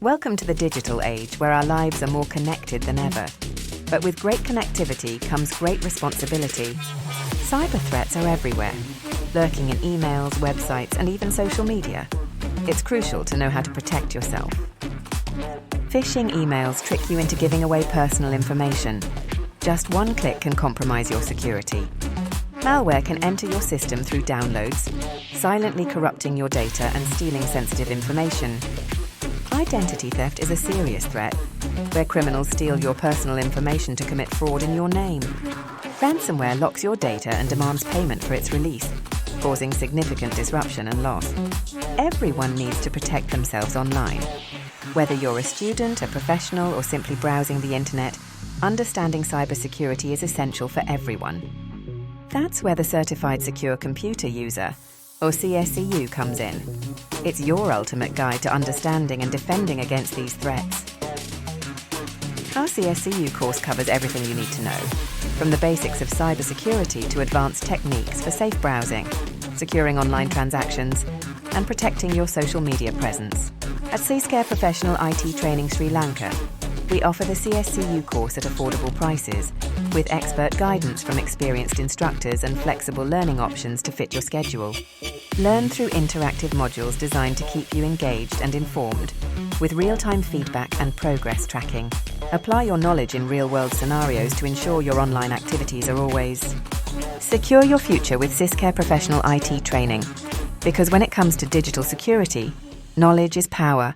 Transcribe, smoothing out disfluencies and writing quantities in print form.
Welcome to the digital age where our lives are more connected than ever. But with great connectivity comes great responsibility. Cyber threats are everywhere, lurking in emails, websites, and even social media. It's crucial to know how to protect yourself. Phishing emails trick you into giving away personal information. Just one click can compromise your security. Malware can enter your system through downloads, silently corrupting your data and stealing sensitive information. Identity theft is a serious threat, where criminals steal your personal information to commit fraud in your name. Ransomware locks your data and demands payment for its release, causing significant disruption and loss. Everyone needs to protect themselves online. Whether you're a student, a professional, or simply browsing the internet, understanding cybersecurity is essential for everyone. That's where the Certified Secure Computer User, or CSCU, comes in. It's your ultimate guide to understanding and defending against these threats. Our CSCU course covers everything you need to know, from the basics of cybersecurity to advanced techniques for safe browsing, securing online transactions, and protecting your social media presence. At SysCare Professional IT Training Sri Lanka, we offer the CSCU course at affordable prices, with expert guidance from experienced instructors and flexible learning options to fit your schedule. Learn through interactive modules designed to keep you engaged and informed, with real-time feedback and progress tracking. Apply your knowledge in real-world scenarios to ensure your online activities are always. Secure your future with SysCare Professional IT Training, because when it comes to digital security, knowledge is power.